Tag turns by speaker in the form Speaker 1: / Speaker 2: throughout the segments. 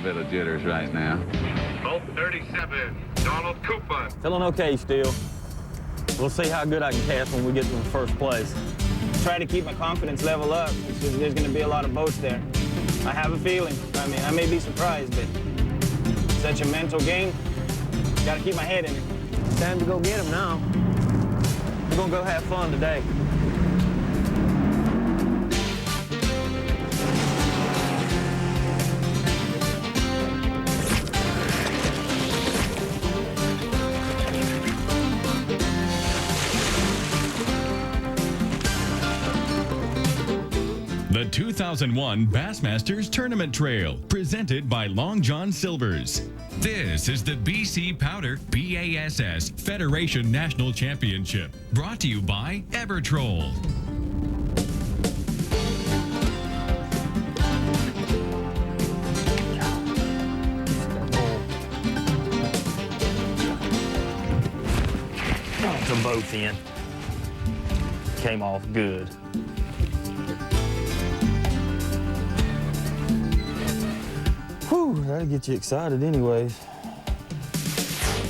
Speaker 1: bit of jitters right now.
Speaker 2: Boat 37, Donald Cooper.
Speaker 3: Feeling okay still. We'll see how good I can cast when we get to the first place. Try to keep my confidence level up. There's going to be a lot of boats there. I have a feeling. I mean, I may be surprised, but it's such a mental game. Got to keep my head in it. Time to go get them now. We're going to go have fun today.
Speaker 4: The 2001 Bassmasters Tournament Trail, presented by Long John Silver's. This is the BC Powder BASS Federation National Championship, brought to you by Evertroll.
Speaker 3: Got them both in. Came off good. Whew, that'll get you excited anyways.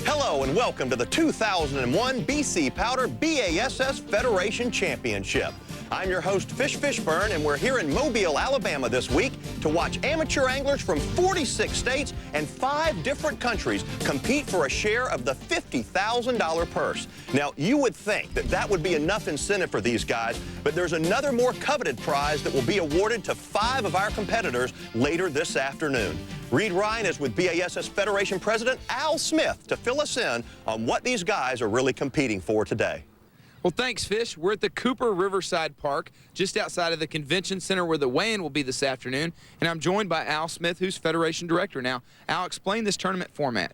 Speaker 5: Hello and welcome to the 2001 BC Powder BASS Federation Championship. I'm your host, Fish Fishburne, and we're here in Mobile, Alabama this week to watch amateur anglers from 46 states and 5 different countries compete for a share of the $50,000 purse. Now, you would think that that would be enough incentive for these guys, but there's another more coveted prize that will be awarded to 5 of our competitors later this afternoon. Reed Ryan is with BASS Federation President Al Smith to fill us in on what these guys are really competing for today.
Speaker 6: Well, thanks, Fish. We're at the Cooper Riverside Park, just outside of the convention center where the weigh-in will be this afternoon, and I'm joined by Al Smith, who's Federation Director. Now, Al, explain this tournament format.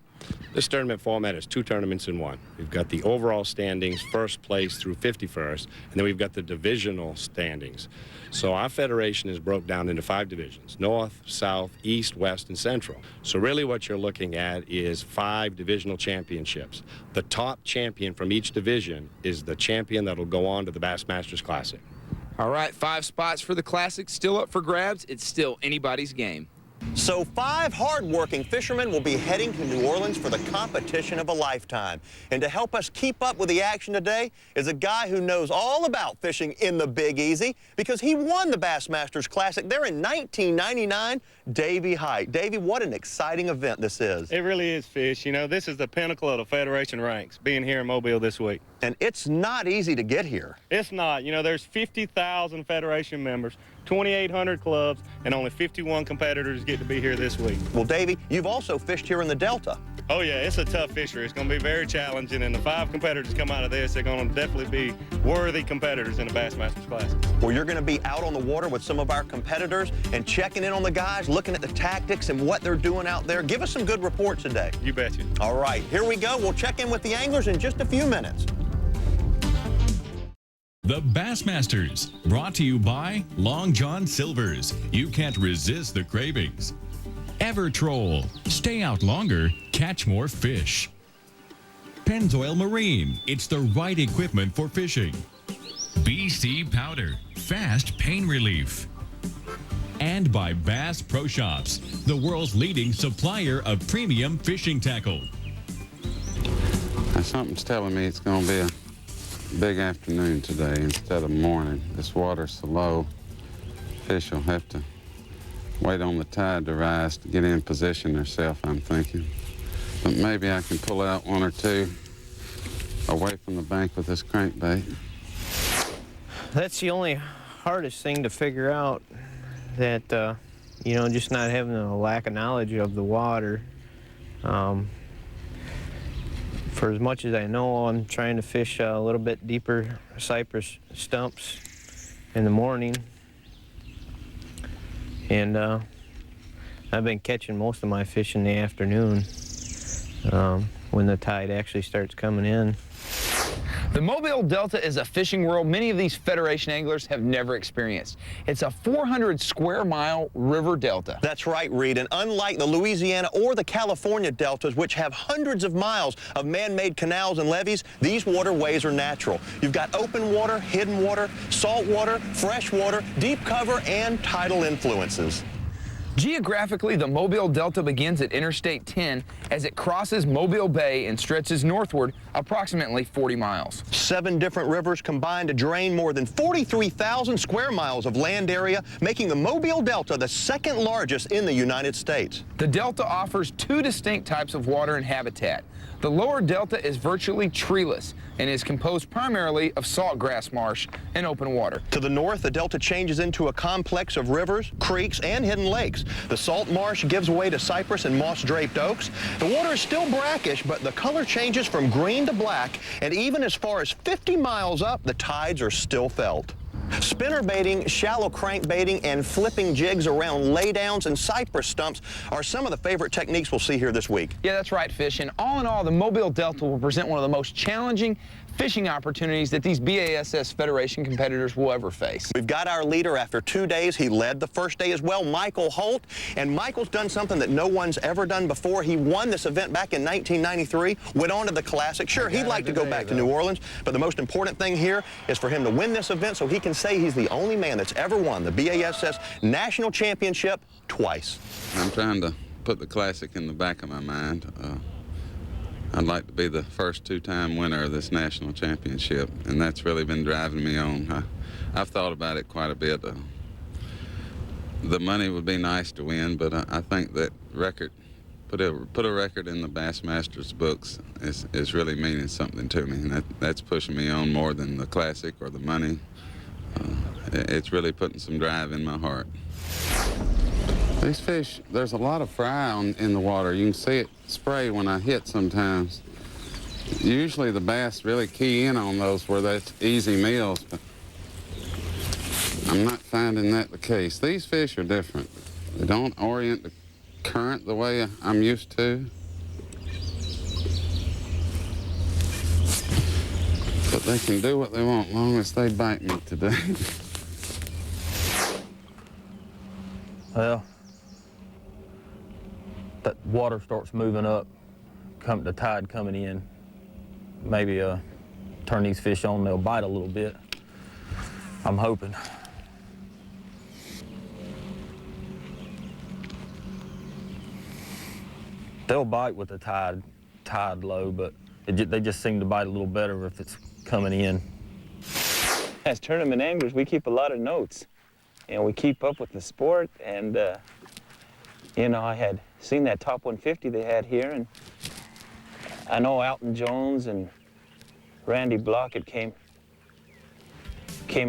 Speaker 7: This tournament format is 2 tournaments in one. We've got the overall standings, first place through 51st, and then we've got the divisional standings. So our federation is broke down into 5 divisions: North, South, East, West, and Central. So really what you're looking at is 5 divisional championships. The top champion from each division is the champion that'll go on to the Bassmasters Classic.
Speaker 6: All right, 5 spots for the Classic, still up for grabs. It's still anybody's game.
Speaker 5: So 5 hard-working fishermen will be heading to New Orleans for the competition of a lifetime. And to help us keep up with the action today is a guy who knows all about fishing in the Big Easy because he won the Bassmasters Classic there in 1999, Davey Height. Davey, what an exciting event this is.
Speaker 8: It really is, Fish. You know, this is the pinnacle of the Federation ranks, being here in Mobile this week.
Speaker 5: And it's not easy to get here.
Speaker 8: It's not. You know, there's 50,000 Federation members, 2,800 clubs, and only 51 competitors get to be here this week.
Speaker 5: Well, Davey, you've also fished here in the Delta.
Speaker 8: Oh, yeah, it's a tough fishery. It's going to be very challenging, and the 5 competitors come out of this, they're going to definitely be worthy competitors in the Bassmasters Classic.
Speaker 5: Well, you're going to be out on the water with some of our competitors and checking in on the guys, looking at the tactics and what they're doing out there. Give us some good reports today.
Speaker 8: You betcha.
Speaker 5: All right, here we go. We'll check in with the anglers in just a few minutes.
Speaker 4: The Bassmasters, brought to you by Long John Silver's. You can't resist the cravings. Evertroll, stay out longer, catch more fish. Pennzoil Marine, it's the right equipment for fishing. BC Powder, fast pain relief. And by Bass Pro Shops, the world's leading supplier of premium fishing tackle.
Speaker 1: Now, something's telling me it's going to be a big afternoon today instead of morning. This water's so low, fish will have to wait on the tide to rise to get in position themselves, I'm thinking. But maybe I can pull out 1 or 2 away from the bank with this crankbait.
Speaker 3: That's the only hardest thing to figure out, that, you know, just not having a lack of knowledge of the water. For as much as I know, I'm trying to fish a little bit deeper cypress stumps in the morning. And I've been catching most of my fish in the afternoon when the tide actually starts coming in.
Speaker 6: The Mobile Delta is a fishing world many of these Federation anglers have never experienced. It's a 400-square-mile river delta.
Speaker 5: That's right, Reed, and unlike the Louisiana or the California deltas, which have hundreds of miles of man-made canals and levees, these waterways are natural. You've got open water, hidden water, salt water, fresh water, deep cover, and tidal influences.
Speaker 6: Geographically, the Mobile Delta begins at Interstate 10 as it crosses Mobile Bay and stretches northward approximately 40 miles.
Speaker 5: 7 different rivers combine to drain more than 43,000 square miles of land area, making the Mobile Delta the second largest in the United States.
Speaker 6: The Delta offers 2 distinct types of water and habitat. The lower Delta is virtually treeless and is composed primarily of saltgrass marsh and open water.
Speaker 5: To the north, the Delta changes into a complex of rivers, creeks, and hidden lakes. The salt marsh gives way to cypress and moss-draped oaks. The water is still brackish, but the color changes from green to black, and even as far as 50 miles up, the tides are still felt. Spinner baiting, shallow crankbaiting, and flipping jigs around laydowns and cypress stumps are some of the favorite techniques we'll see here this week.
Speaker 6: Yeah, that's right, Fish. And all in all, the Mobile Delta will present one of the most challenging fishing opportunities that these BASS Federation competitors will ever face.
Speaker 5: We've got our leader after 2 days. He led the first day as well, Michael Holt. And Michael's done something that no one's ever done before. He won this event back in 1993, went on to the Classic. Sure, he'd like to go back to New Orleans, but the most important thing here is for him to win this event so he can say he's the only man that's ever won the BASS National Championship twice.
Speaker 1: I'm trying to put the Classic in the back of my mind. I'd like to be the first 2-time winner of this national championship, and that's really been driving me on. I've thought about it quite a bit. The money would be nice to win, but I think that record, put a record in the Bassmaster's books is really meaning something to me, and that's pushing me on more than the Classic or the money. It's really putting some drive in my heart. These fish, there's a lot of fry in the water. You can see it spray when I hit sometimes. Usually the bass really key in on those where that's easy meals, but I'm not finding that the case. These fish are different. They don't orient the current the way I'm used to. But they can do what they want as long as they bite me today.
Speaker 3: Well, that water starts moving up, the tide coming in. Maybe turn these fish on, they'll bite a little bit. I'm hoping. They'll bite with the tide low, but they just seem to bite a little better if it's coming in. As tournament anglers, we keep a lot of notes, and we keep up with the sport. And you know, I had seen that top 150 they had here, and I know Alton Jones and Randy Block had came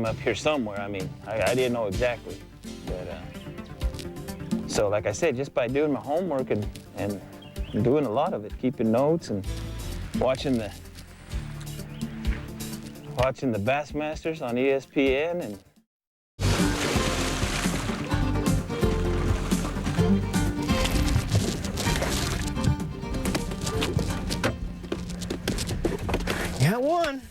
Speaker 3: up here somewhere. I mean, I didn't know exactly, but so like I said, just by doing my homework and doing a lot of it, keeping notes and watching the Bassmasters on ESPN and.
Speaker 9: Got one.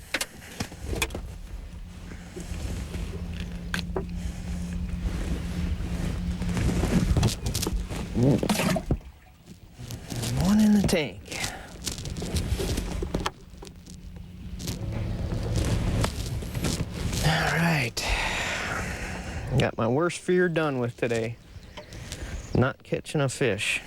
Speaker 9: One in the tank. All right. Got my worst fear done with today. Not catching a fish.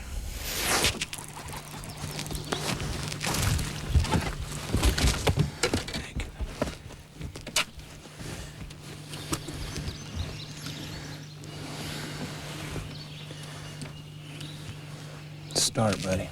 Speaker 3: Start, buddy.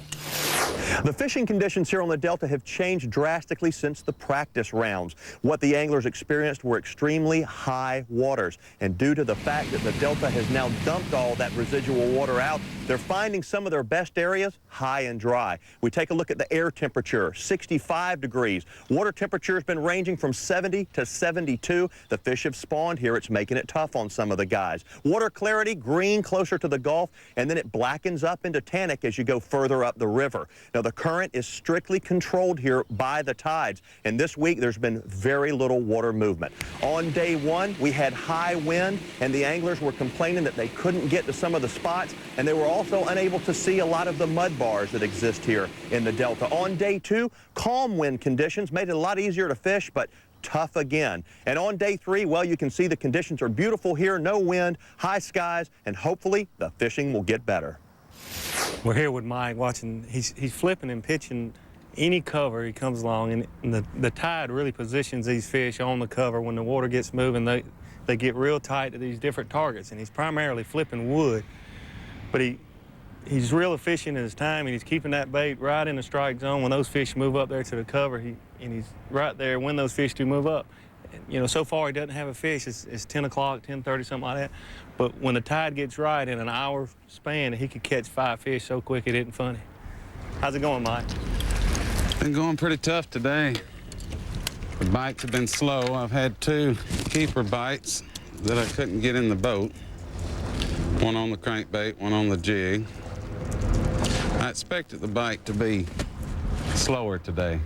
Speaker 5: The fishing conditions here on the Delta have changed drastically since the practice rounds. What the anglers experienced were extremely high waters. And due to the fact that the Delta has now dumped all that residual water out, they're finding some of their best areas high and dry. We take a look at the air temperature, 65 degrees. Water temperature has been ranging from 70 to 72. The fish have spawned here. It's making it tough on some of the guys. Water clarity, green closer to the Gulf, and then it blackens up into tannic as you go further up the river. Now, the current is strictly controlled here by the tides, and this week there's been very little water movement. On day one, we had high wind, and the anglers were complaining that they couldn't get to some of the spots, and they were also unable to see a lot of the mud bars that exist here in the Delta. On day two, calm wind conditions made it a lot easier to fish, but tough again. And on day 3, well, you can see the conditions are beautiful here, no wind, high skies, and hopefully the fishing will get better.
Speaker 10: We're here with Mike watching, he's flipping and pitching any cover he comes along, and the tide really positions these fish on the cover. When the water gets moving, they get real tight to these different targets, and he's primarily flipping wood, but he's real efficient in his time, and he's keeping that bait right in the strike zone. When those fish move up there to the cover, he's right there when those fish do move up. And, you know, so far he doesn't have a fish. It's 10 o'clock, 10:30, something like that. But when the tide gets right, in an hour span, he could catch 5 fish so quick it isn't funny. How's it going, Mike?
Speaker 1: Been going pretty tough today. The bites have been slow. I've had 2 keeper bites that I couldn't get in the boat. One on the crankbait, one on the jig. I expected the bite to be slower today.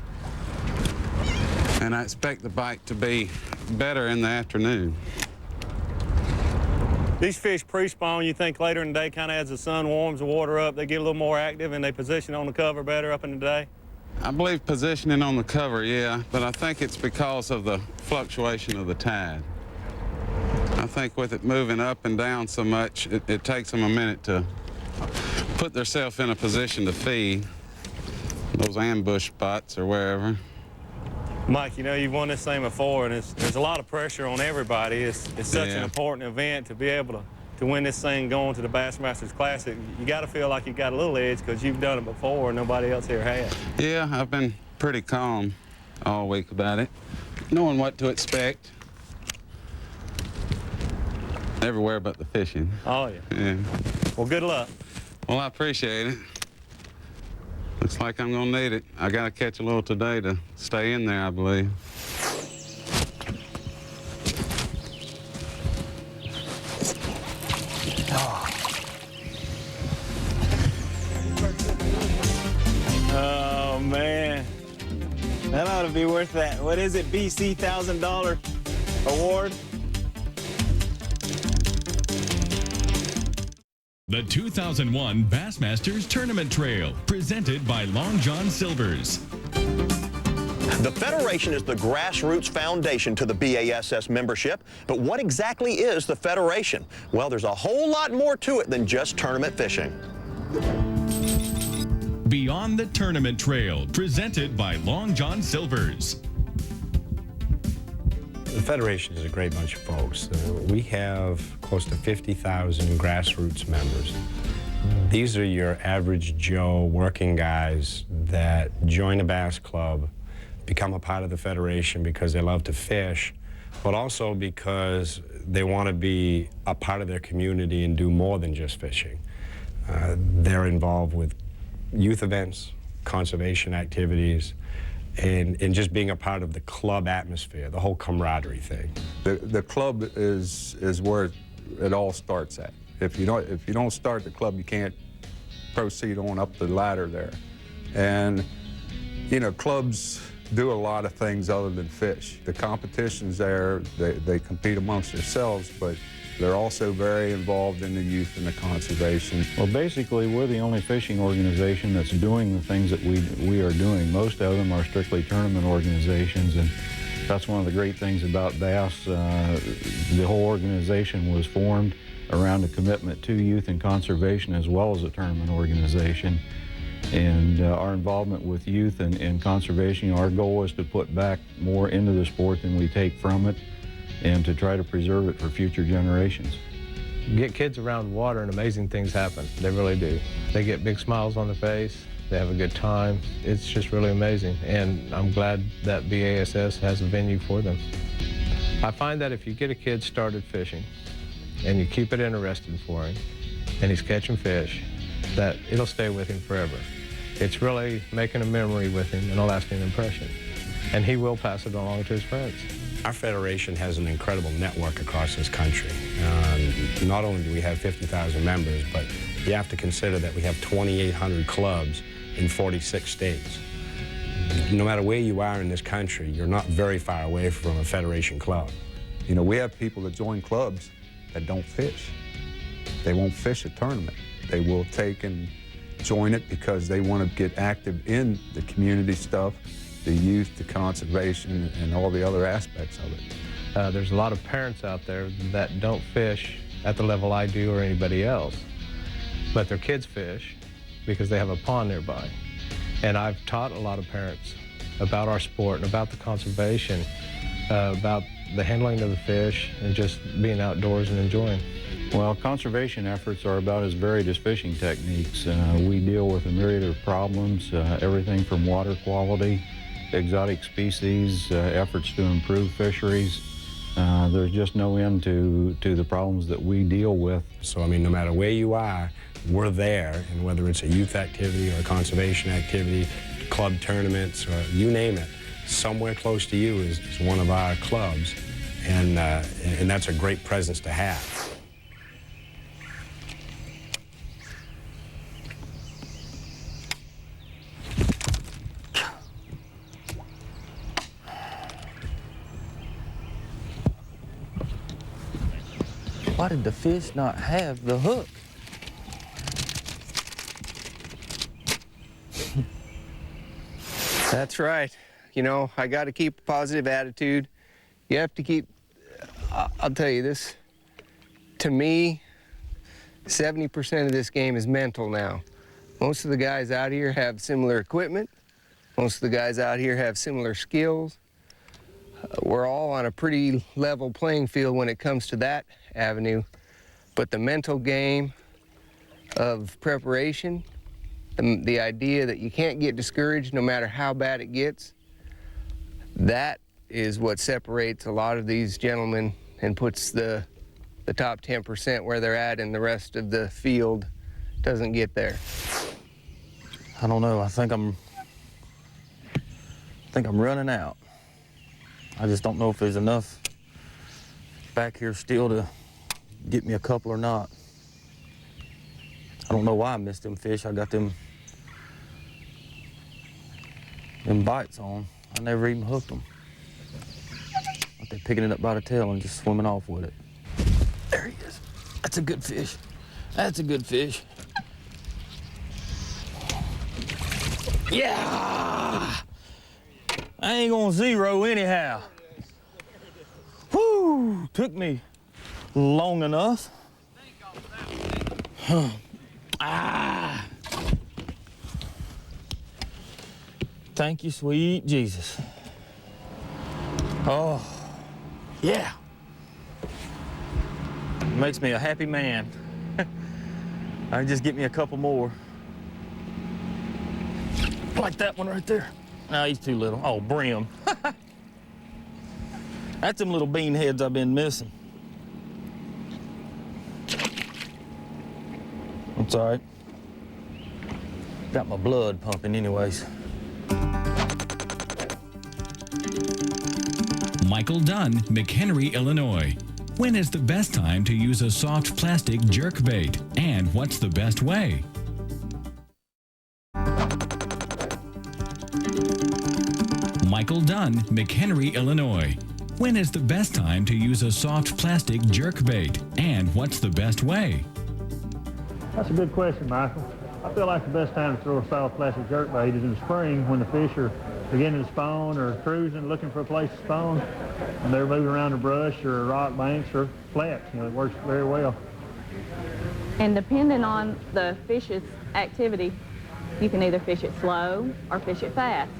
Speaker 1: And I expect the bite to be better in the afternoon.
Speaker 10: These fish pre-spawn, you think later in the day, kind of as the sun warms the water up, they get a little more active and they position on the cover better up in the day?
Speaker 1: I believe positioning on the cover, yeah, but I think it's because of the fluctuation of the tide. I think with it moving up and down so much, it takes them a minute to put themselves in a position to feed those ambush spots or wherever.
Speaker 10: Mike, you know, you've won this thing before, and there's a lot of pressure on everybody. It's such an
Speaker 1: Yeah.
Speaker 10: important event to be able to win this thing going to the Bassmasters Classic. You got to feel like you got a little edge because you've done it before and nobody else here has.
Speaker 1: Yeah, I've been pretty calm all week about it, knowing what to expect. Everywhere but the fishing.
Speaker 10: Oh, yeah.
Speaker 1: Yeah.
Speaker 10: Well, good luck.
Speaker 1: Well, I appreciate it. Looks like I'm gonna need it. I gotta catch a little today to stay in there, I believe.
Speaker 3: Oh, man. That ought to be worth that. What is it, BC $1,000 award?
Speaker 4: The 2001 Bassmasters Tournament Trail, presented by Long John Silver's.
Speaker 5: The Federation is the grassroots foundation to the BASS membership, but what exactly is the Federation? Well, there's a whole lot more to it than just tournament fishing.
Speaker 4: Beyond the Tournament Trail, presented by Long John Silver's.
Speaker 7: The Federation is a great bunch of folks. We have close to 50,000 grassroots members. These are your average Joe working guys that join a bass club, become a part of the Federation because they love to fish, but also because they want to be a part of their community and do more than just fishing. They're involved with youth events, conservation activities, and just being a part of the club atmosphere, the whole camaraderie thing.
Speaker 11: The club is where it all starts at. If you don't start the club, you can't proceed on up the ladder there. And you know, clubs do a lot of things other than fish. The competition's there, they compete amongst themselves, but they're also very involved in the youth and the conservation.
Speaker 12: Well, basically, we're the only fishing organization that's doing the things that we are doing. Most of them are strictly tournament organizations, and that's one of the great things about Bass. The whole organization was formed around a commitment to youth and conservation as well as a tournament organization. And our involvement with youth and conservation, our goal is to put back more into the sport than we take from it, and to try to preserve it for future generations.
Speaker 9: Get kids around water and amazing things happen. They really do. They get big smiles on their face. They have a good time. It's just really amazing. And I'm glad that BASS has a venue for them. I find that if you get a kid started fishing and you keep it interested for him and he's catching fish, that it'll stay with him forever. It's really making a memory with him and a lasting impression. And he will pass it along to his friends.
Speaker 7: Our Federation has an incredible network across this country. Not only do we have 50,000 members, but you have to consider that we have 2,800 clubs in 46 states. No matter where you are in this country, you're not very far away from a Federation club.
Speaker 11: You know, we have people that join clubs that don't fish. They won't fish a tournament. They will take and join it because they want to get active in the community stuff the youth, the conservation, and all the other aspects of it.
Speaker 9: There's a lot of parents out there that don't fish at the level I do or anybody else, but their kids fish because they have a pond nearby. And I've taught a lot of parents about our sport and about the conservation, about the handling of the fish and just being outdoors and enjoying.
Speaker 12: Well, conservation efforts are about as varied as fishing techniques. We deal with a myriad of problems, everything from water quality, exotic species, efforts to improve fisheries. There's just no end to the problems that we deal with.
Speaker 13: So, I mean, no matter where you are, we're there, and whether it's a youth activity or a conservation activity, club tournaments, or you name it, somewhere close to you is one of our clubs, and that's a great presence to have.
Speaker 3: Why did the fish not have the hook?
Speaker 14: That's right. You know, I got to keep a positive attitude. You have to keep, I'll tell you this, to me, 70% of this game is mental now. Most of the guys out here have similar equipment. Most of the guys out here have similar skills. We're all on a pretty level playing field when it comes to that avenue. But the mental game of preparation, the idea that you can't get discouraged no matter how bad it gets, that is what separates a lot of these gentlemen and puts the top 10% where they're at, and the rest of the field doesn't get there.
Speaker 3: I don't know. I think I'm running out. I just don't know if there's enough back here still to get me a couple or not. I don't know why I missed them fish. I got them bites on. I never even hooked them. But they're picking it up by the tail and just swimming off with it. There he is. That's a good fish. That's a good fish. Yeah! I ain't gonna zero anyhow. Whoo! Took me long enough. Ah! Thank you, sweet Jesus. Oh, yeah. Makes me a happy man. I can just get me a couple more. Like that one right there. No, he's too little. Oh, brim. That's them little bean heads I've been missing. That's all right. Got my blood pumping anyways.
Speaker 4: Michael Dunn, McHenry, Illinois. When is the best time to use a soft plastic jerk bait? And what's the best way? Michael Dunn, McHenry, Illinois. When is the best time to use a soft plastic jerk bait? And what's the best way?
Speaker 10: That's a good question, Michael. I feel like the best time to throw a soft plastic jerk bait is in the spring when the fish are beginning to spawn or cruising, looking for a place to spawn, and they're moving around the brush or rock banks or flats. You know, it works very well.
Speaker 15: And depending on the fish's activity, you can either fish it slow or fish it fast.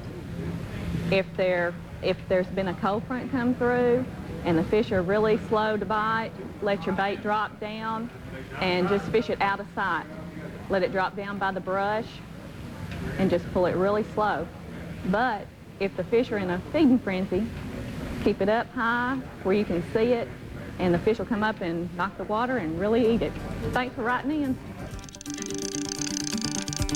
Speaker 15: If there's been a cold front come through and the fish are really slow to bite, let your bait drop down and just fish it out of sight. Let it drop down by the brush and just pull it really slow. But if the fish are in a feeding frenzy, keep it up high where you can see it, and the fish will come up and knock the water and really eat it. Thanks for writing in.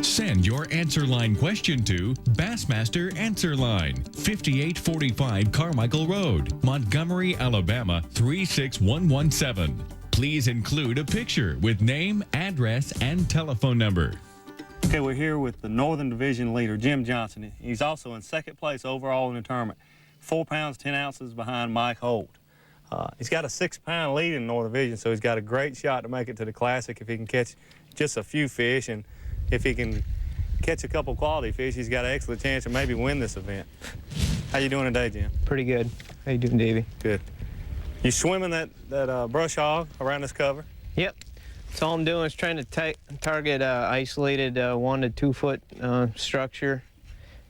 Speaker 4: Send your Answer Line question to Bassmaster Answer Line, 5845 Carmichael Road, Montgomery, Alabama, 36117. Please include a picture with name, address, and telephone number.
Speaker 10: Okay, we're here with the Northern Division leader, Jim Johnson. He's also in second place overall in the tournament, 4 pounds, 10 ounces behind Mike Holt. He's got a 6-pound lead in Northern Division, so he's got a great shot to make it to the Classic if he can catch just a few fish, and if he can catch a couple quality fish, he's got an excellent chance to maybe win this event. How you doing today, Jim?
Speaker 14: Pretty good. How you doing, Davey?
Speaker 10: Good. You swimming that brush hog around this cover?
Speaker 14: Yep. So all I'm doing is trying to target isolated 1 to 2 foot structure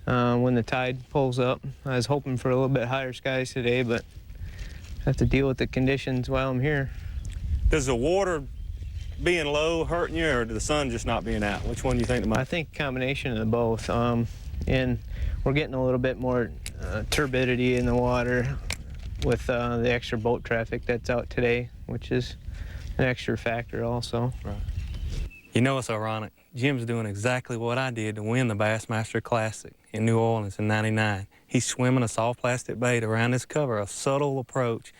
Speaker 14: when the tide pulls up. I was hoping for a little bit higher skies today, but I have to deal with the conditions while I'm here.
Speaker 10: Does the water being low hurting you, or the sun just not being out? Which one do you think the most?
Speaker 14: I think a combination of both. And we're getting a little bit more turbidity in the water with the extra boat traffic that's out today, which is an extra factor also.
Speaker 10: Right. You know, it's ironic. Jim's doing exactly what I did to win the Bassmaster Classic in New Orleans in '99. He's swimming a soft plastic bait around this cover, a subtle approach.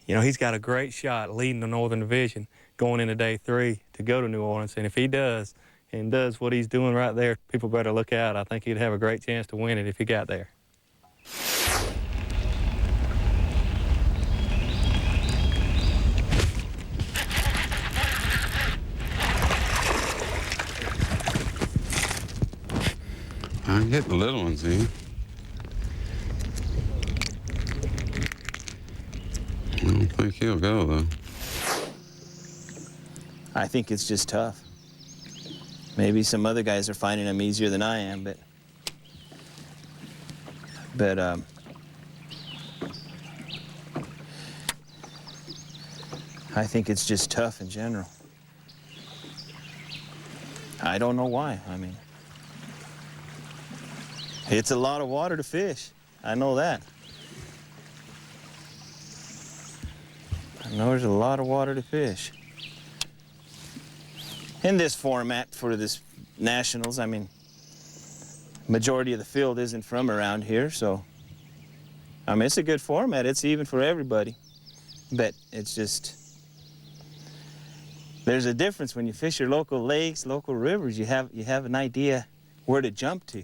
Speaker 10: You know, he's got a great shot leading the Northern Division going into day 3 to go to New Orleans. And if he does, and does what he's doing right there, people better look out. I think he'd have a great chance to win it if he got there.
Speaker 1: I can get the little ones in. I don't think he'll go, though.
Speaker 3: I think it's just tough. Maybe some other guys are finding them easier than I am, but I think it's just tough in general. I don't know why. I mean, it's a lot of water to fish. I know that. I know there's a lot of water to fish. In this format for this Nationals, I mean, majority of the field isn't from around here, so, I mean, it's a good format. It's even for everybody. But it's just, there's a difference when you fish your local lakes, local rivers. You have an idea where to jump to.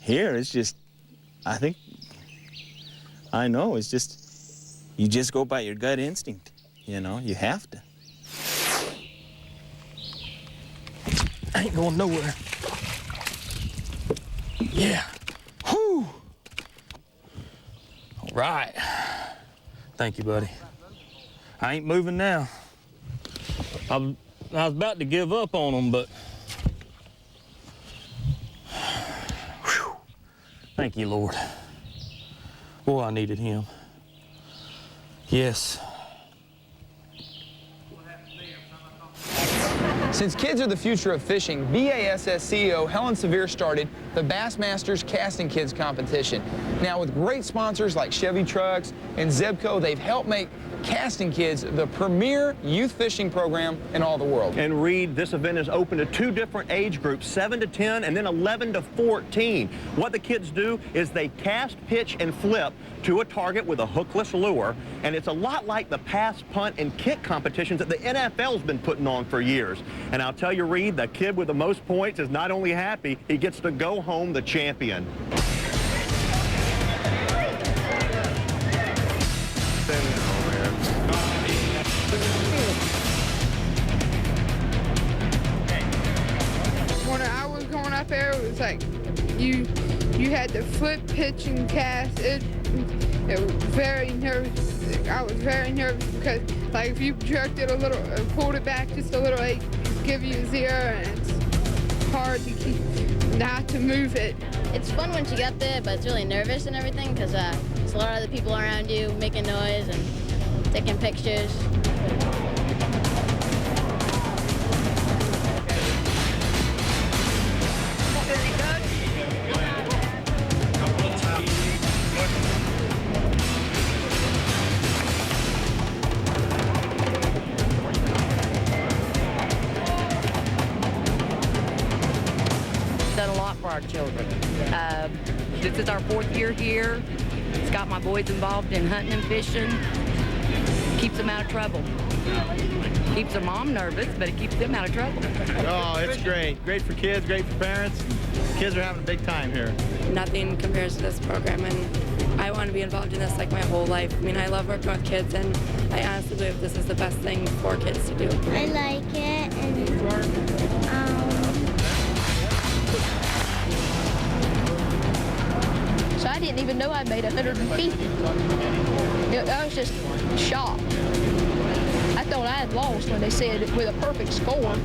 Speaker 3: Here, it's just, I know, it's just, you just go by your gut instinct, you know, you have to. I ain't going nowhere. Yeah. Whew. All right. Thank you, buddy. I ain't moving now. I was about to give up on them, but... Whew. Thank you, Lord. Boy, I needed him. Yes.
Speaker 6: Since kids are the future of fishing, BASS CEO Helen Sevier started the Bassmasters Casting Kids competition. Now, with great sponsors like Chevy Trucks and Zebco, they've helped make Casting Kids the premier youth fishing program in all the world.
Speaker 5: And Reed, this event is open to 2 different age groups, 7 to 10 and then 11 to 14. What the kids do is they cast, pitch, and flip to a target with a hookless lure, and it's a lot like the pass, punt, and kick competitions that the NFL's been putting on for years. And I'll tell you, Reed, the kid with the most points is not only happy, he gets to go home the champion.
Speaker 16: When I was going up there, it was like you had to flip, pitch, and cast. It was very nervous. I was very nervous because, like, if you jerked it a little, pulled it back just a little, it give you a 0, and it's hard to keep not to move it.
Speaker 17: It's fun once you get there, but it's really nervous and everything because there's a lot of other people around you making noise and taking pictures.
Speaker 18: Done a lot for our children. This is our 4th year here. It's got my boys involved in hunting and fishing. Keeps them out of trouble. Keeps their mom nervous, but it keeps them out of trouble.
Speaker 19: Oh, it's great. Great for kids, great for parents. Kids are having a big time here.
Speaker 20: Nothing compares to this program, and I want to be involved in this like my whole life. I mean, I love working with kids, and I honestly believe this is the best thing for kids to do.
Speaker 21: I like it, and made 150. I was just shocked. I thought I had lost when they said with a perfect score.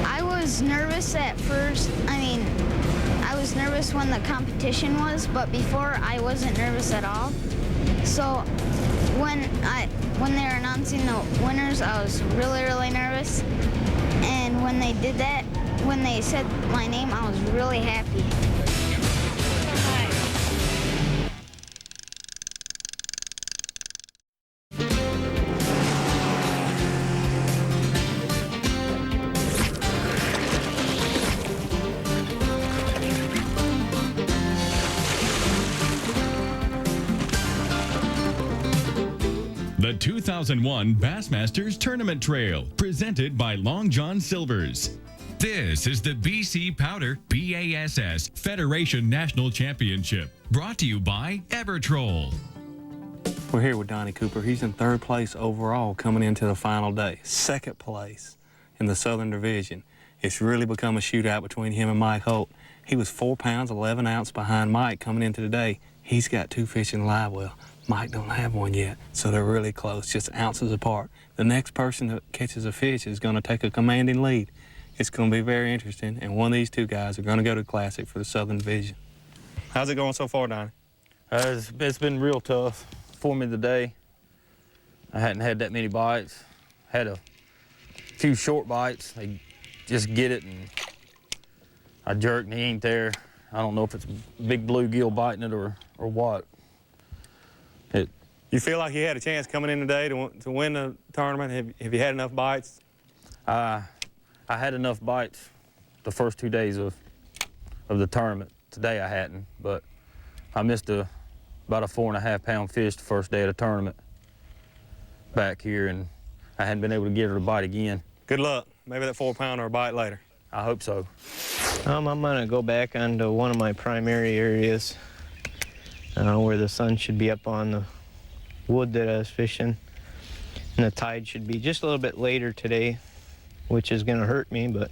Speaker 22: I was nervous at first. I was nervous when the competition was, but before I wasn't nervous at all. So when they were announcing the winners, I was really, really nervous. And when they did that, when they said my name, I was really happy.
Speaker 4: The 2001 Bassmasters Tournament Trail, presented by Long John Silver's. This is the BC Powder BASS Federation National Championship, brought to you by Evertroll.
Speaker 10: We're here with Donnie Cooper. He's in 3rd place overall coming into the final day. 2nd place in the Southern Division. It's really become a shootout between him and Mike Holt. He was 4 pounds, 11 ounces behind Mike coming into today. He's got 2 fish in live well. Mike don't have one yet, so they're really close, just ounces apart. The next person that catches a fish is going to take a commanding lead. It's going to be very interesting, and one of these 2 guys are going to go to Classic for the Southern Division. How's it going so far, Donnie?
Speaker 3: It's been real tough for me today. I hadn't had that many bites. Had a few short bites. They just get it, and I jerk, and he ain't there. I don't know if it's big bluegill biting it or what.
Speaker 10: You feel like you had a chance coming in today to win the tournament? Have you had enough bites?
Speaker 3: I had enough bites the first 2 days of the tournament. Today I hadn't, but I missed about a 4.5 pound fish the first day of the tournament back here, and I hadn't been able to get her to bite again.
Speaker 10: Good luck. Maybe that 4 pounder will bite later.
Speaker 3: I hope so.
Speaker 23: I'm gonna go back onto one of my primary areas where the sun should be up on the wood that I was fishing, and the tide should be just a little bit later today, which is gonna hurt me, but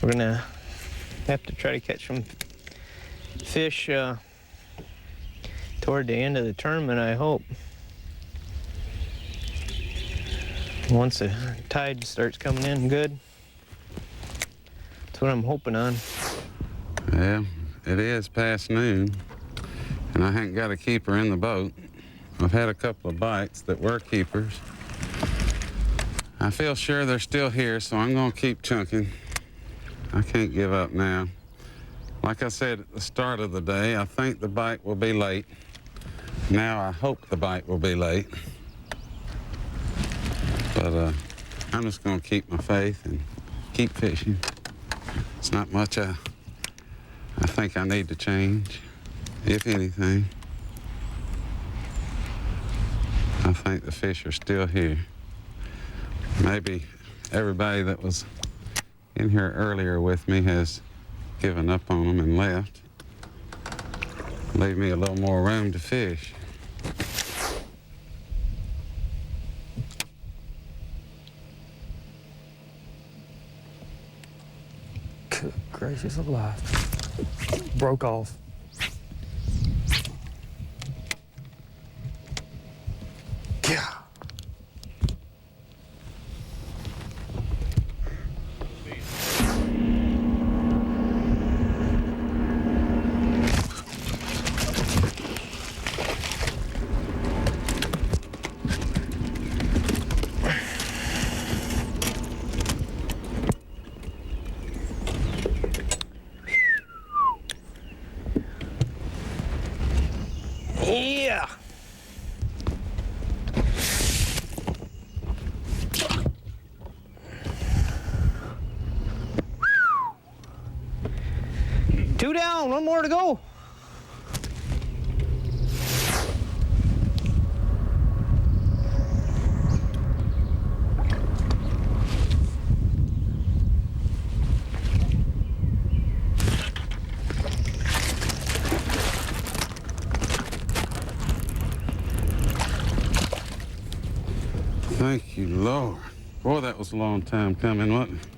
Speaker 23: we're gonna have to try to catch some fish toward the end of the tournament, I hope. Once the tide starts coming in good, that's what I'm hoping on.
Speaker 1: Yeah, it is past noon, and I haven't got a keeper in the boat. I've had a couple of bites that were keepers. I feel sure they're still here, so I'm going to keep chunking. I can't give up now. Like I said at the start of the day, I think the bite will be late. Now I hope the bite will be late. But I'm just going to keep my faith and keep fishing. It's not much I think I need to change, if anything. I think the fish are still here. Maybe everybody that was in here earlier with me has given up on them and left. Leave me a little more room to fish.
Speaker 3: Good gracious alive. Broke off. Yeah. Yeah. Two down, one more to go.
Speaker 1: Thank you, Lord. Boy, that was a long time coming, wasn't it?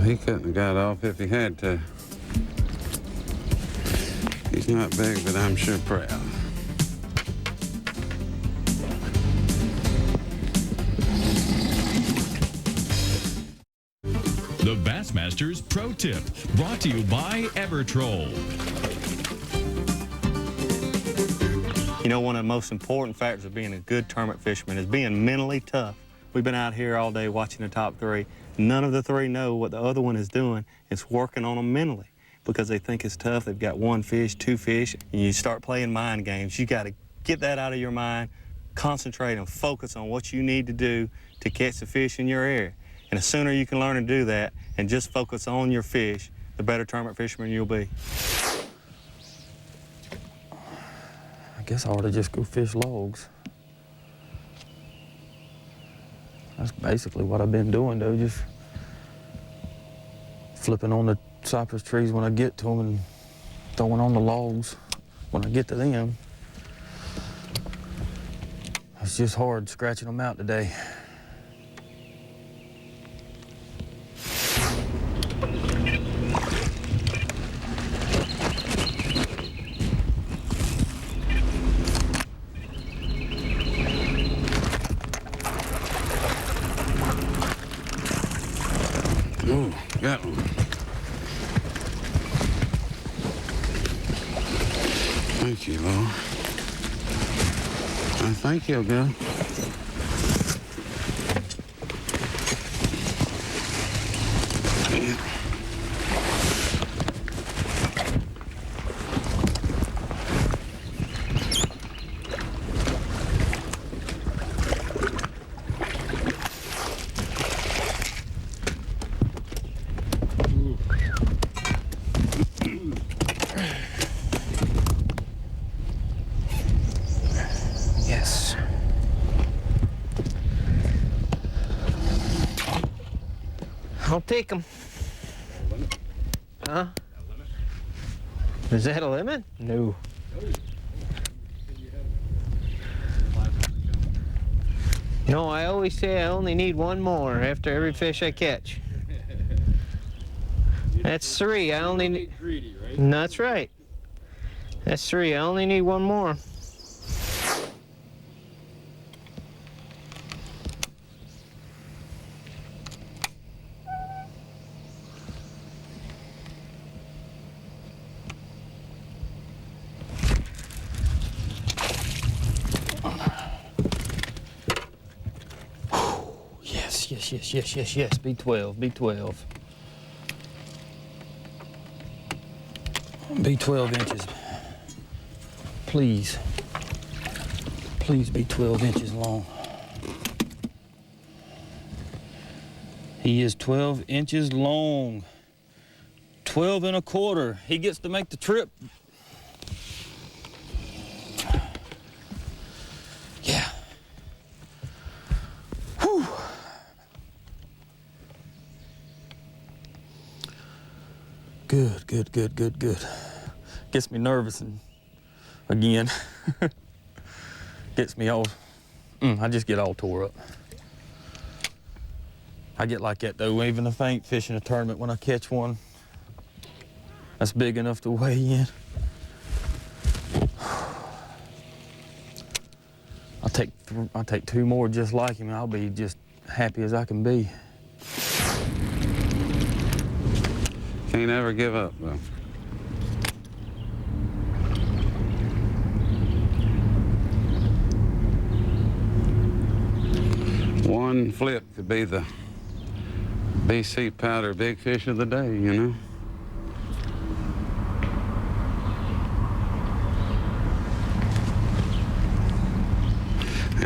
Speaker 1: he couldn't have got off if he had to. He's not big, but I'm sure proud.
Speaker 4: The Bassmasters Pro Tip, brought to you by Evertroll.
Speaker 10: You know, one of the most important factors of being a good tournament fisherman is being mentally tough. We've been out here all day watching the top three. None of the three know what the other one is doing. It's working on them mentally because they think it's tough. They've got one fish, two fish, and you start playing mind games. You got to get that out of your mind, concentrate and focus on what you need to do to catch the fish in your area. And the sooner you can learn to do that and just focus on your fish, the better tournament fisherman you'll be.
Speaker 3: I guess I ought to just go fish logs. That's basically what I've been doing, though, just flipping on the cypress trees when I get to them and throwing on the logs when I get to them. It's just hard scratching them out today.
Speaker 1: Ooh, got one. Thank you, Lord. I think he'll go. Yeah.
Speaker 3: Yes. I'll take them. Huh? Is that a limit? No. No, I always say I only need one more after every fish I catch. That's three. I only need. That's right. That's three. I only need one more. Yes. B12, B12. Be 12 inches. Please. Please be 12 inches long. He is 12 inches long. 12 and a quarter. He gets to make the trip. Yeah. Whew. Good. Gets me nervous and again. Gets me all, I just get all tore up. I get like that though, even if I ain't fishing a tournament, when I catch one that's big enough to weigh in. I'll take two more just like him and I'll be just happy as I can be.
Speaker 1: Can't ever give up, though. One flip could be the BC Powder big fish of the day, you know?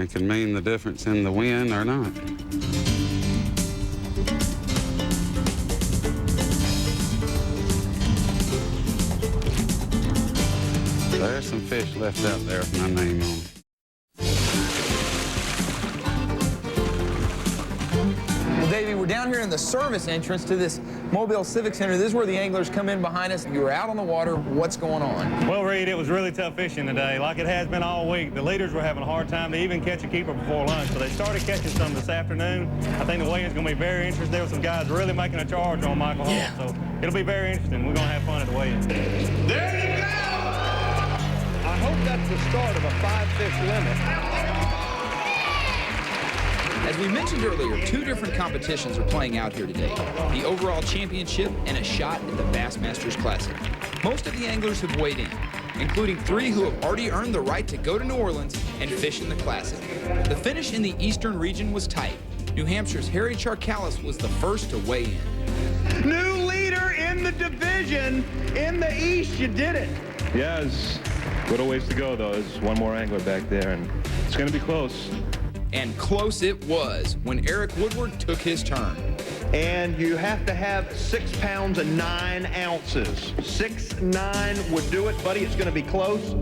Speaker 1: It can mean the difference in the win or not. There's some fish left out there with my name on them.
Speaker 6: Davey. We're down here in the service entrance to this Mobile Civic Center. This is where the anglers come in behind us. You were out on the water. What's going on?
Speaker 10: Well, Reed, it was really tough fishing today, like it has been all week. The leaders were having a hard time to even catch a keeper before lunch, so they started catching some this afternoon. I think the weigh-in's going to be very interesting. There were some guys really making a charge on Michael Holt, so it'll be very interesting. We're going to have fun at the weigh-in.
Speaker 5: There you go! I hope that's the start of a 5-fish limit.
Speaker 2: As we mentioned earlier, 2 different competitions are playing out here today. The overall championship and a shot at the Bassmasters Classic. Most of the anglers have weighed in, including 3 who have already earned the right to go to New Orleans and fish in the Classic. The finish in the Eastern region was tight. New Hampshire's Harry Charcalis was the first to weigh in.
Speaker 5: New leader in the division in the East. You did it.
Speaker 7: Yeah, it's a little ways to go, though. There's one more angler back there, and it's going to be close.
Speaker 2: And close it was when Eric Woodward took his turn.
Speaker 5: And you have to have 6 pounds and 9 ounces. 6'9" would do it, buddy. It's going to be close.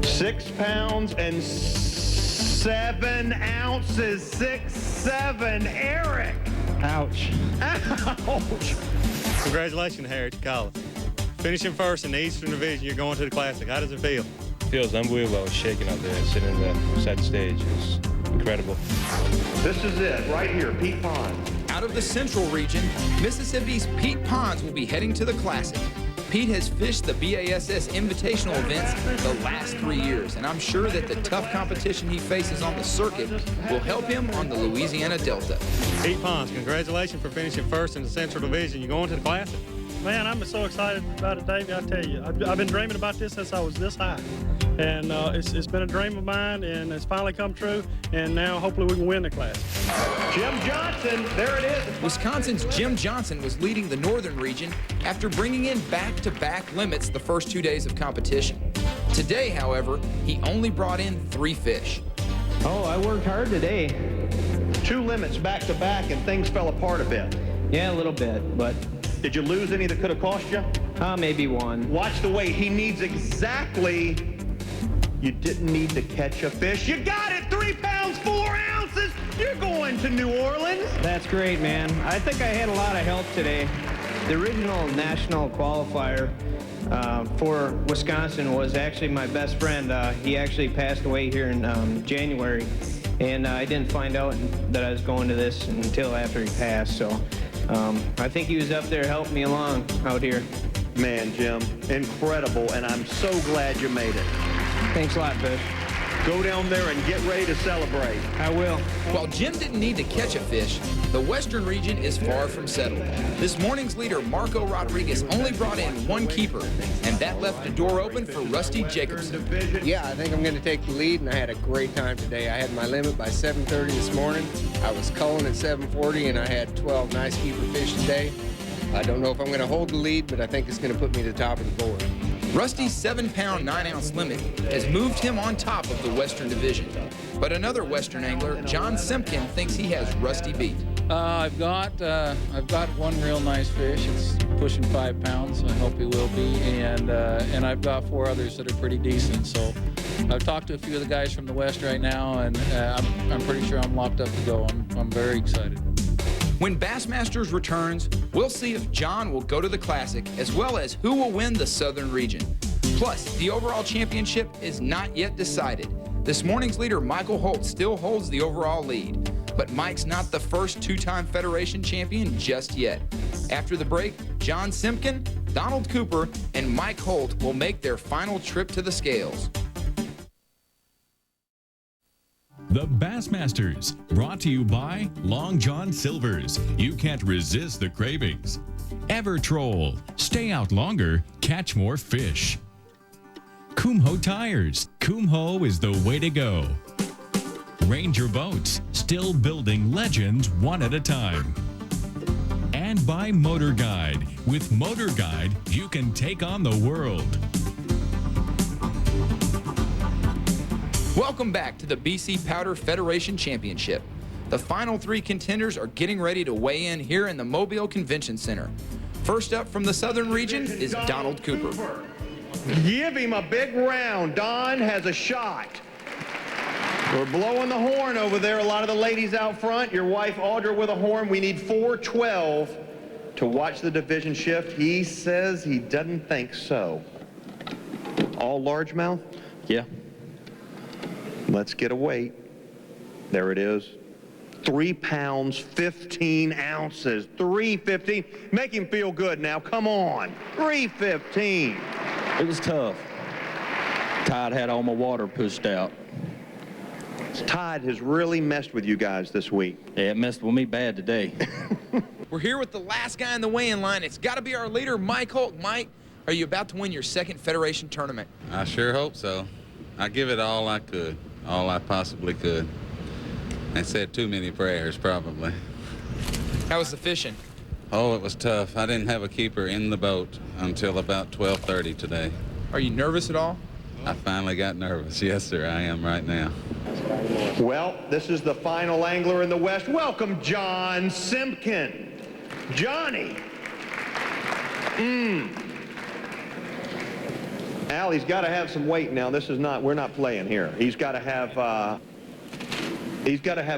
Speaker 5: 6 pounds and 7 ounces. 6'7", Eric.
Speaker 10: Ouch.
Speaker 5: Ouch.
Speaker 10: Congratulations, Harry Charcalis. Finishing first in the Eastern Division, you're going to the Classic. How does it feel?
Speaker 7: Feels unbelievable. I was shaking out there, sitting beside the stage. It was incredible.
Speaker 5: This is it, right here, Pete Pond.
Speaker 2: Out of the Central region, Mississippi's Pete Ponds will be heading to the Classic. Pete has fished the BASS Invitational events the last 3 years, and I'm sure that the tough competition he faces on the circuit will help him on the Louisiana Delta.
Speaker 10: Pete Ponds, congratulations for finishing first in the Central Division. You're going to the Classic.
Speaker 8: Man, I'm so excited about it, Davey. I tell you, I've been dreaming about this since I was this high. And it's been a dream of mine, and it's finally come true, and now hopefully we can win the class.
Speaker 5: Jim Johnson, there it is.
Speaker 2: Wisconsin's Jim Johnson was leading the Northern region after bringing in back-to-back limits the first 2 days of competition. Today, however, he only brought in 3 fish.
Speaker 23: Oh, I worked hard today.
Speaker 5: 2 limits back-to-back, and things fell apart a bit.
Speaker 23: Yeah, a little bit, but...
Speaker 5: Did you lose any that could have cost you?
Speaker 23: Maybe 1.
Speaker 5: Watch the weight. He needs exactly... You didn't need to catch a fish. You got it! 3 pounds, 4 ounces! You're going to New Orleans!
Speaker 23: That's great, man. I think I had a lot of help today. The original national qualifier for Wisconsin was actually my best friend. He actually passed away here in January, and I didn't find out that I was going to this until after he passed, so I think he was up there helping me along out here.
Speaker 5: Man, Jim, incredible, and I'm so glad you made it.
Speaker 23: Thanks a lot, Fish.
Speaker 5: Go down there and get ready to celebrate.
Speaker 23: I will.
Speaker 2: While Jim didn't need to catch a fish, the Western region is far from settled. This morning's leader, Marco Rodriguez, only brought in 1 keeper, and that left the door open for Rusty Jacobson.
Speaker 14: Yeah, I think I'm going to take the lead, and I had a great time today. I had my limit by 7:30 this morning. I was culling at 7:40, and I had 12 nice keeper fish today. I don't know if I'm going to hold the lead, but I think it's going to put me to the top of the board.
Speaker 2: Rusty's 7-pound, 9-ounce limit has moved him on top of the Western Division. But another Western angler, John Simpkin, thinks he has Rusty beat.
Speaker 24: I've got 1 real nice fish. It's pushing 5 pounds. I hope he will be, and I've got 4 others that are pretty decent. So I've talked to a few of the guys from the West right now, and I'm pretty sure I'm locked up to go. I'm very excited.
Speaker 2: When Bassmasters returns, we'll see if John will go to the Classic, as well as who will win the Southern region. Plus, the overall championship is not yet decided. This morning's leader, Michael Holt, still holds the overall lead. But Mike's not the first 2-time Federation champion just yet. After the break, John Simpkin, Donald Cooper, and Mike Holt will make their final trip to the scales.
Speaker 4: The Bassmasters, brought to you by Long John Silver's. You can't resist the cravings. Evertroll, stay out longer, catch more fish. Kumho Tires, Kumho is the way to go. Ranger Boats, still building legends one at a time. And by Motor Guide. With Motor Guide, you can take on the world.
Speaker 2: Welcome back to the BC Powder Federation Championship. The final 3 contenders are getting ready to weigh in here in the Mobile Convention Center. First up from the Southern region is Donald Cooper.
Speaker 5: Give him a big round. Don has a shot. We're blowing the horn over there. A lot of the ladies out front. Your wife, Audra, with a horn. We need 412 to watch the division shift. He says he doesn't think so. All largemouth?
Speaker 9: Yeah.
Speaker 5: Let's get a weight. There it is. 3 pounds, 15 ounces. 315. Make him feel good now. Come on. 315.
Speaker 9: It was tough. Tide had all my water pushed out.
Speaker 5: Tide has really messed with you guys this week.
Speaker 9: Yeah, it messed with me bad today.
Speaker 2: We're here with the last guy in the weigh-in line. It's got to be our leader, Mike Holt. Mike, are you about to win your second Federation tournament?
Speaker 1: I sure hope so. I give it all I could, all I possibly could. I said too many prayers, probably.
Speaker 2: How was the fishing?
Speaker 1: Oh, it was tough. I didn't have a keeper in the boat until about 12:30 today.
Speaker 2: Are you nervous at all?
Speaker 1: I finally got nervous. Yes, sir, I am right now.
Speaker 5: Well, this is the final angler in the West. Welcome, John Simpkin. Johnny. Al, he's got to have some weight now. This is not, we're not playing here. He's got to have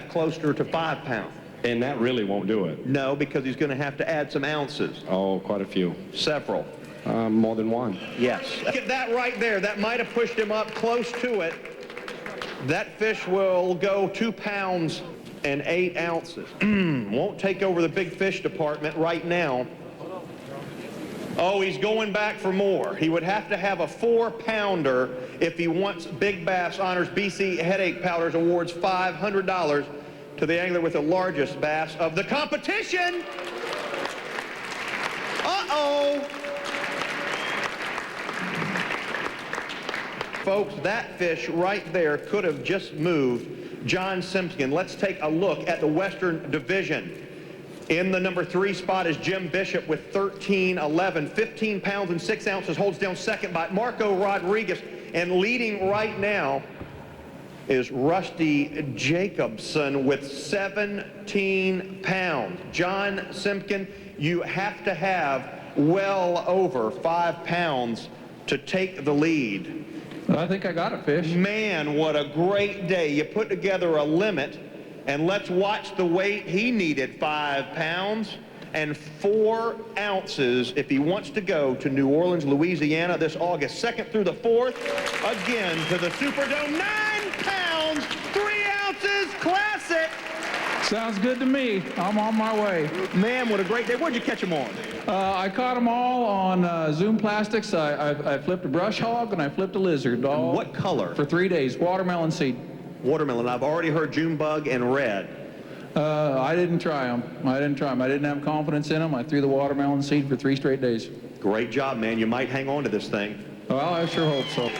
Speaker 5: closer to 5 pounds.
Speaker 7: And that really won't do it.
Speaker 5: No, because he's going to have to add some ounces.
Speaker 7: Oh, quite a few.
Speaker 5: Several.
Speaker 7: More than one.
Speaker 5: Yes. Get that right there. That might have pushed him up close to it. That fish will go 2 pounds and 8 ounces. Won't take over the big fish department right now. Oh, he's going back for more. He would have to have a 4-pounder if he wants Big Bass Honors BC Headache Powders awards $500 to the angler with the largest bass of the competition. Uh-oh. Folks, that fish right there could have just moved John Simpkin. Let's take a look at the Western Division. In the number 3 spot is Jim Bishop with 13.11. 15 pounds and 6 ounces, holds down second by Marco Rodriguez. And leading right now is Rusty Jacobson with 17 pounds. John Simpkin, you have to have well over 5 pounds to take the lead.
Speaker 24: I think I got it, Fish.
Speaker 5: Man, what a great day. You put together a limit, and let's watch the weight. He needed 5 pounds and 4 ounces if he wants to go to New Orleans, Louisiana this August 2nd through the 4th. Again to the Superdome. 9 pounds, 3 ounces, classic.
Speaker 24: Sounds good to me. I'm on my way.
Speaker 5: Man, what a great day. Where'd you catch them on?
Speaker 24: I caught them all on Zoom Plastics. I flipped a brush hog and I flipped a lizard. All
Speaker 5: what color?
Speaker 24: For 3 days. Watermelon seed.
Speaker 5: Watermelon. I've already heard June bug and red.
Speaker 24: I didn't try them. I didn't have confidence in them. I threw the watermelon seed for 3 straight days.
Speaker 5: Great job, man. You might hang on to this thing.
Speaker 24: Well, I sure hope so.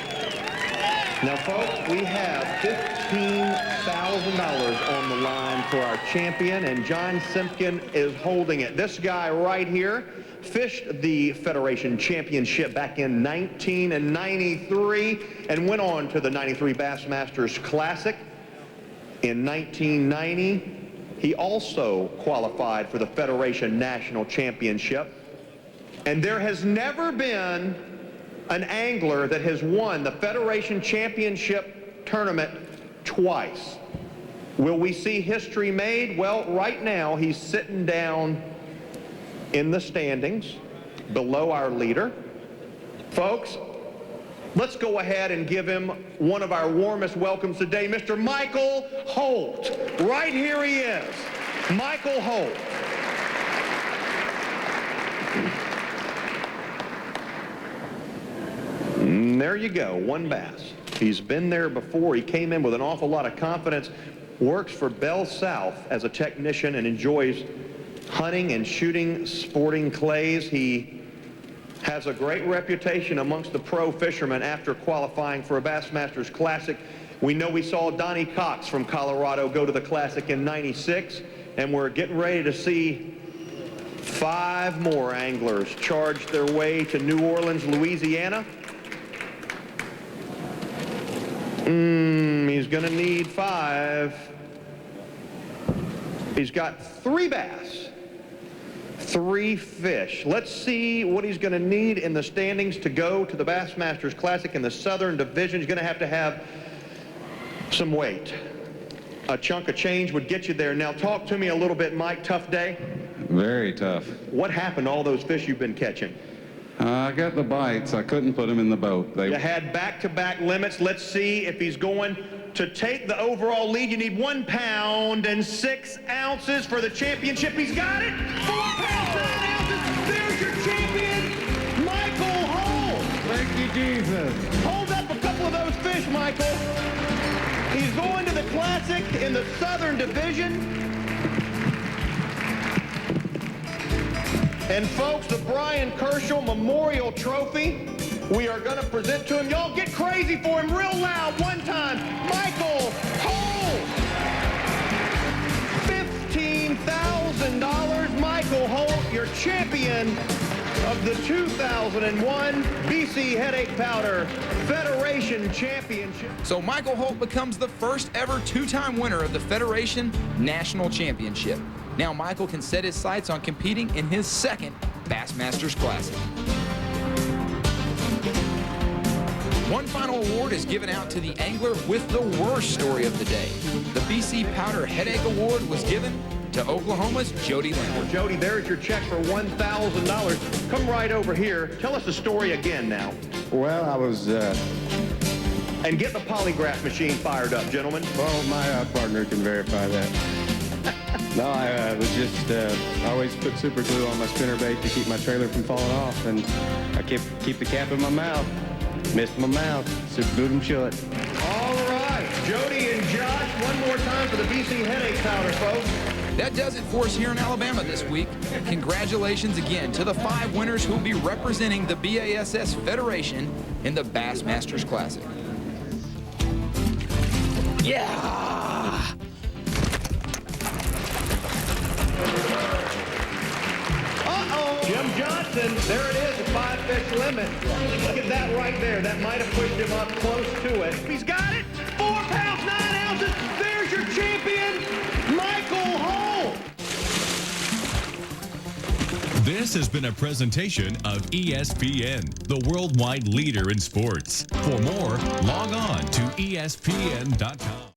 Speaker 5: Now, folks, we have $15,000 on the line for our champion, and John Simpkin is holding it. This guy right here fished the Federation Championship back in 1993 and went on to the 93 Bassmasters Classic. In 1990, he also qualified for the Federation National Championship. And there has never been an angler that has won the Federation Championship tournament twice. Will we see history made? Well, right now he's sitting down in the standings below our leader. Folks, let's go ahead and give him one of our warmest welcomes today, Mr. Michael Holt. Right here he is, Michael Holt. There you go, 1 bass. He's been there before. He came in with an awful lot of confidence, works for Bell South as a technician and enjoys hunting and shooting sporting clays. He has a great reputation amongst the pro fishermen after qualifying for a Bassmasters Classic. We know we saw Donnie Cox from Colorado go to the Classic in '96, and we're getting ready to see 5 more anglers charge their way to New Orleans, Louisiana. He's going to need 5. He's got 3 bass, 3 fish. Let's see what he's going to need in the standings to go to the Bassmasters Classic in the Southern Division. He's going to have some weight. A chunk of change would get you there. Now talk to me a little bit, Mike. Tough day?
Speaker 1: Very tough.
Speaker 5: What happened to all those fish you've been catching?
Speaker 1: I got the bites. I couldn't put them in the boat.
Speaker 5: You had back-to-back limits. Let's see if he's going to take the overall lead. You need 1 pound and 6 ounces for the championship. He's got it. 4 pounds, 9 ounces. There's your champion, Michael Holt.
Speaker 1: Thank you, Jesus.
Speaker 5: Hold up a couple of those fish, Michael. He's going to the Classic in the Southern Division. And folks, the Brian Kershaw Memorial Trophy, we are going to present to him. Y'all get crazy for him real loud one time. Michael Holt. $15,000. Michael Holt, your champion of the 2001 BC Headache Powder Federation Championship.
Speaker 2: So Michael Holt becomes the first ever two-time winner of the Federation National Championship. Now Michael can set his sights on competing in his second Bassmasters Classic. One final award is given out to the angler with the worst story of the day. The BC Powder Headache Award was given to Oklahoma's Jody Leonard.
Speaker 5: Jody, there's your check for $1,000. Come right over here. Tell us the story again now.
Speaker 11: Well, I was...
Speaker 5: And get the polygraph machine fired up, gentlemen.
Speaker 11: Well, my partner can verify that. No, I was just, I always put super glue on my spinnerbait to keep my trailer from falling off, and I keep the cap in my mouth. Missed my mouth, super glued them shut.
Speaker 5: All right, Jody and Josh, one more time for the BC Headache Powder, folks.
Speaker 2: That does it for us here in Alabama this week. Congratulations again to the 5 winners who will be representing the BASS Federation in the Bassmasters Classic. Yeah!
Speaker 5: Jim Johnson, there it is, a 5-fish limit. Look at that right there. That might have pushed him up close to it. He's got it. 4 pounds, 9 ounces. There's your champion, Michael Holt.
Speaker 4: This has been a presentation of ESPN, the worldwide leader in sports. For more, log on to ESPN.com.